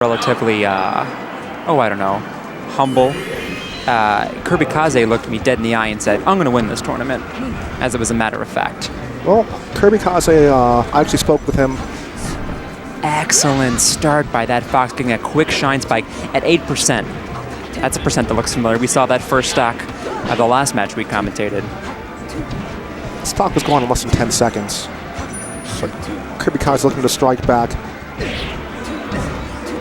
relatively, oh, I don't know, humble. KirbyKaze looked me dead in the eye and said, I'm going to win this tournament, as it was a matter of fact. Well, KirbyKaze, I actually spoke with him. Excellent start by that Fox, getting a quick shine spike at 8%. That's a percent that looks familiar. We saw that first stock of the last match we commentated. Stock was gone in less than 10 seconds. So KirbyKaze looking to strike back.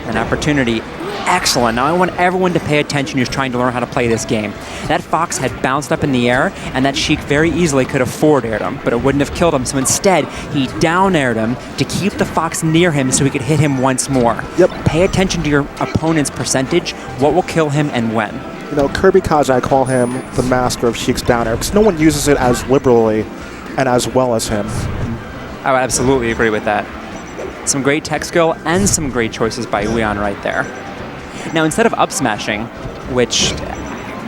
An opportunity. Excellent. Now I want everyone to pay attention who's trying to learn how to play this game. That Fox had bounced up in the air, and that Sheik very easily could have forward-aired him, but it wouldn't have killed him. So instead, he down-aired him to keep the Fox near him so he could hit him once more. Yep. Pay attention to your opponent's percentage, what will kill him and when. You know, KirbyKaze, I call him the master of Sheik's down air, because no one uses it as liberally and as well as him. I would absolutely agree with that. Some great tech skill and some great choices by Weon right there. Now, instead of up smashing, which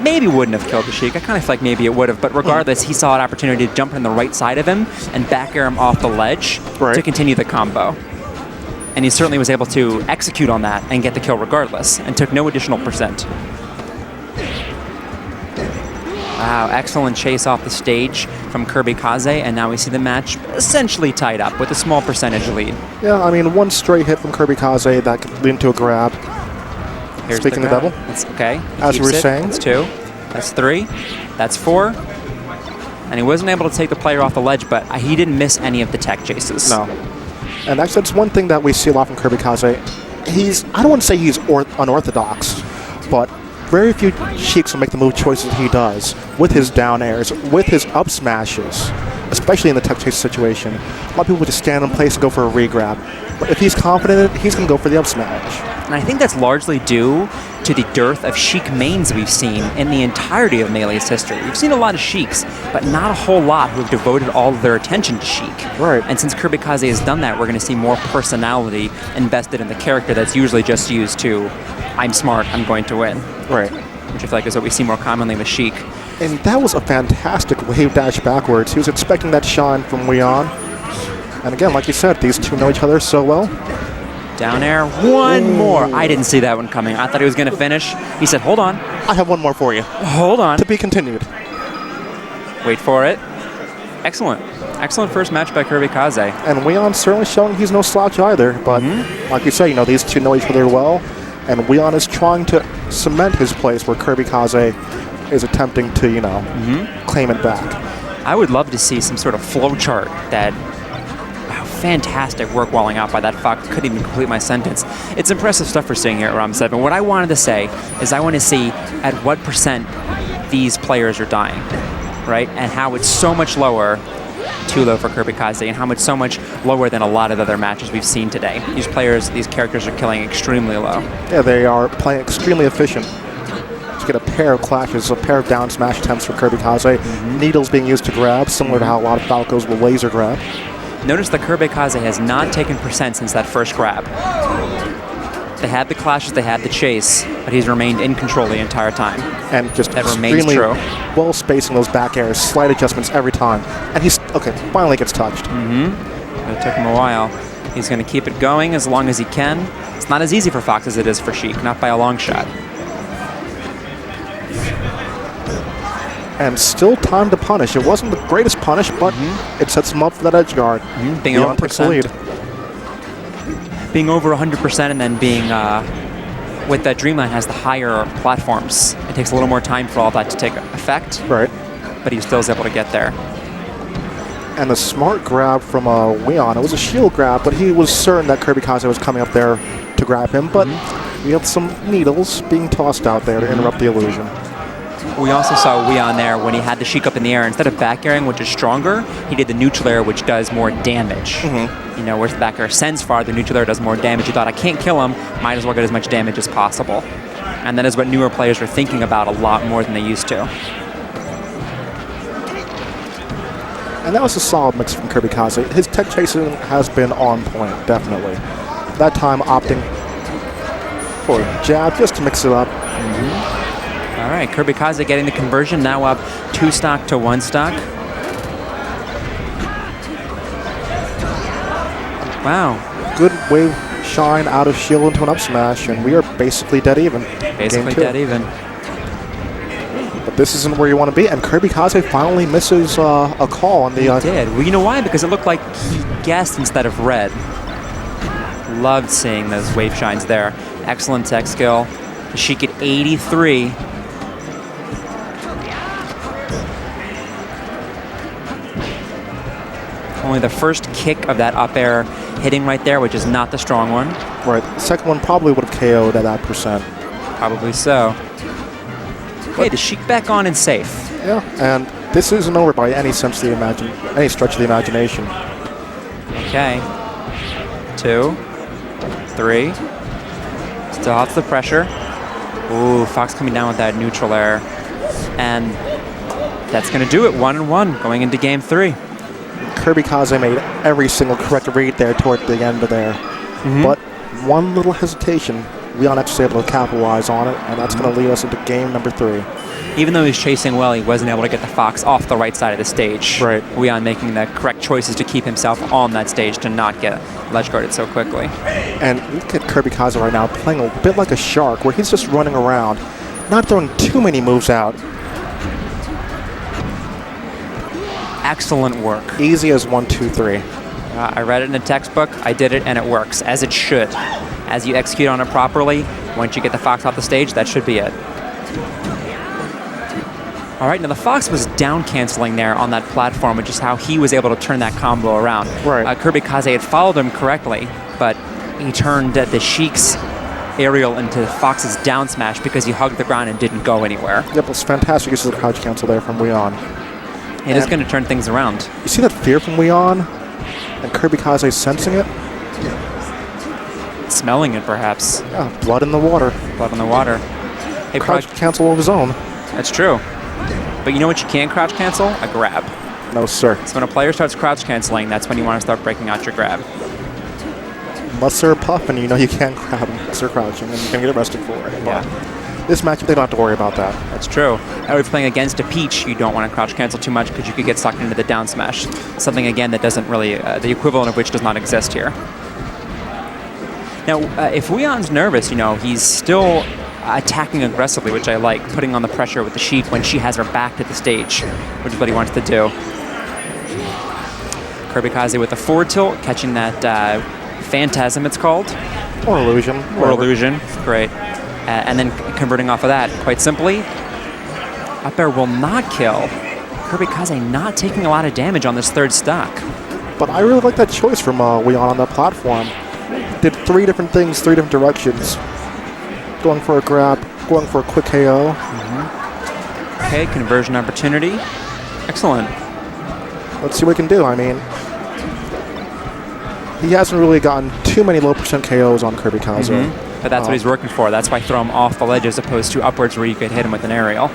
maybe wouldn't have killed the Sheik, I kind of feel like maybe it would have, but regardless, he saw an opportunity to jump on the right side of him and back air him off the ledge to continue the combo. And he certainly was able to execute on that and get the kill regardless, and took no additional percent. Wow, excellent chase off the stage from KirbyKaze, and now we see the match essentially tied up with a small percentage lead. Yeah, I mean, one straight hit from KirbyKaze that could lead into a grab. Here's Speaking the double. That's okay. As we were saying. That's 2. That's 3. That's 4. And he wasn't able to take the player off the ledge, but he didn't miss any of the tech chases. No. And actually, that's one thing that we see a lot from KirbyKaze. He's, I don't want to say he's unorthodox, but very few Sheiks will make the move choices he does with his down airs, with his up smashes, especially in the tech chase situation. A lot of people would just stand in place and go for a re-grab. But if he's confident in it, he's going to go for the up smash. And I think that's largely due to the dearth of Sheik mains we've seen in the entirety of Melee's history. We've seen a lot of Sheiks, but not a whole lot who have devoted all of their attention to Sheik. Right. And since KirbyKaze has done that, we're going to see more personality invested in the character that's usually just used to, I'm smart, I'm going to win. Right. Which I feel like is what we see more commonly with Sheik. And that was a fantastic wave dash backwards. He was expecting that shine from Weon. And again, like you said, these two know each other so well. Down air, one more. I didn't see that one coming. I thought he was going to finish. He said, hold on. I have one more for you. Hold on. To be continued. Wait for it. Excellent. Excellent first match by KirbyKaze. And Weon certainly showing he's no slouch either. But like you say, you know, these two know each other well. And Weon is trying to cement his place where KirbyKaze is attempting to, you know, claim it back. I would love to see some sort of flow chart that... Fantastic work walling out by that Fox. Couldn't even complete my sentence. It's impressive stuff we're seeing here at Round 7. What I wanted to say is I want to see at what percent these players are dying, right? And how it's so much lower, too low for KirbyKaze, and how much so much lower than a lot of other matches we've seen today. These players, these characters are killing extremely low. Yeah, they are playing extremely efficient. Just get a pair of clashes, a pair of down smash attempts for KirbyKaze. Needles being used to grab, similar to how a lot of Falcos will laser grab. Notice that KirbyKaze has not taken percent since that first grab. They had the clashes, they had the chase, but he's remained in control the entire time. And just that remains true. Well spacing those back airs, slight adjustments every time. And he's, okay, finally gets touched. It took him a while. He's going to keep it going as long as he can. It's not as easy for Fox as it is for Sheik, not by a long shot. And still time to punish. It wasn't the greatest punish, but it sets him up for that edge guard. Being over percent, being over 100%, and then being with that Dreamland has the higher platforms. It takes a little more time for all that to take effect. Right. But he still is able to get there. And a smart grab from Weon. It was a shield grab, but he was certain that KirbyKaze was coming up there to grab him. But we have some needles being tossed out there to interrupt the illusion. We also saw Weon there when he had the Sheik up in the air. Instead of back airing, which is stronger, he did the neutral air, which does more damage. You know, whereas the back air sends far, the neutral air does more damage. He thought, I can't kill him, might as well get as much damage as possible. And that is what newer players are thinking about a lot more than they used to. And that was a solid mix from KirbyKaze. His tech chasing has been on point, definitely. That time opting for a jab just to mix it up. All right, KirbyKaze getting the conversion, now up 2 stock to 1 stock. Wow. Good wave shine out of shield into an up smash, and we are basically dead even. Basically dead even. But this isn't where you want to be, and KirbyKaze finally misses a call on the... He did. Well, you know why? Because it looked like he guessed instead of read. Loved seeing those wave shines there. Excellent tech skill. Sheik at 83. Only the first kick of that up air hitting right there, which is not the strong one. Right. The second one probably would have KO'd at that percent. Probably so. Okay, the Sheik back on and safe. Yeah, and this isn't over by any sense of the any stretch of the imagination. Okay. 2, 3. Still lots of pressure. Ooh, Fox coming down with that neutral air. And that's going to do it. 1-1 going into game 3. KirbyKaze made every single correct read there toward the end of there. But one little hesitation, Weon-X was able to capitalize on it, and that's going to lead us into game number 3. Even though he's chasing well, he wasn't able to get the Fox off the right side of the stage. Right. Weon making the correct choices to keep himself on that stage to not get ledge guarded so quickly. And look at KirbyKaze right now playing a bit like a shark, where he's just running around, not throwing too many moves out. Excellent work. Easy as 1, 2, 3. I read it in a textbook. I did it, and it works, as it should. As you execute on it properly, once you get the Fox off the stage, that should be it. All right, now the Fox was down canceling there on that platform, which is how he was able to turn that combo around. Right. KirbyKaze had followed him correctly, but he turned the Sheik's aerial into Fox's down smash because he hugged the ground and didn't go anywhere. Yep, it's fantastic use of the crouch cancel there from Weon. It is going to turn things around. You see that fear from Weon? And KirbyKaze sensing it? Smelling it, perhaps. Yeah, blood in the water. Blood in the water. Hey, Crouch cancel of his own. That's true. But you know what you can crouch cancel? A grab. No, sir. So when a player starts crouch canceling, that's when you want to start breaking out your grab. Unless they're a puff and you know you can't grab them because they're crouching and you can get arrested for it. Yeah. This matchup, they don't have to worry about that. That's true. Now, if you're playing against a Peach, you don't want to crouch cancel too much because you could get sucked into the down smash. Something, again, that doesn't really, the equivalent of which does not exist here. Now, if Weon's nervous, you know, he's still attacking aggressively, which I like, putting on the pressure with the Sheik when she has her back to the stage, which is what he wants to do. KirbyKaze with the forward tilt, catching that Phantasm, it's called. Or illusion. Or illusion. Great. And then converting off of that, quite simply, up air will not kill. KirbyKaze not taking a lot of damage on this third stock. But I really like that choice from Weon on that platform. Did 3 different things, 3 different directions. Going for a grab, going for a quick KO. Okay, conversion opportunity. Excellent. Let's see what he can do. I mean, he hasn't really gotten too many low percent KOs on KirbyKaze. But that's what he's working for. That's why throw him off the ledge as opposed to upwards where you could hit him with an aerial.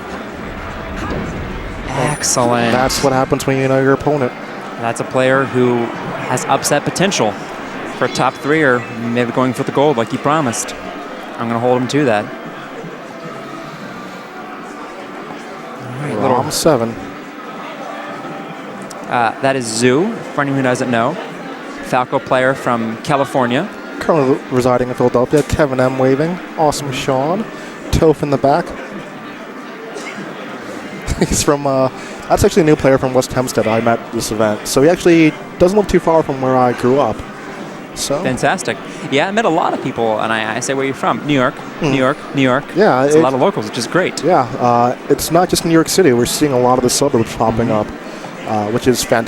Excellent. That's what happens when you know your opponent. That's a player who has upset potential for a top 3 or maybe going for the gold like he promised. I'm going to hold him to that. All right, Little 7. That is Zoo, for anyone who doesn't know. Falco player from California. Currently residing in Philadelphia. Kevin M waving. Awesome Sean. Toph in the back. He's from, that's actually a new player from West Hempstead I met at this event. So he actually doesn't live too far from where I grew up. So Fantastic. Yeah, I met a lot of people, and I say, where are you from? New York, New York, New York. Yeah. It's a lot of locals, which is great. Yeah, it's not just New York City. We're seeing a lot of the suburbs popping up, which is fantastic.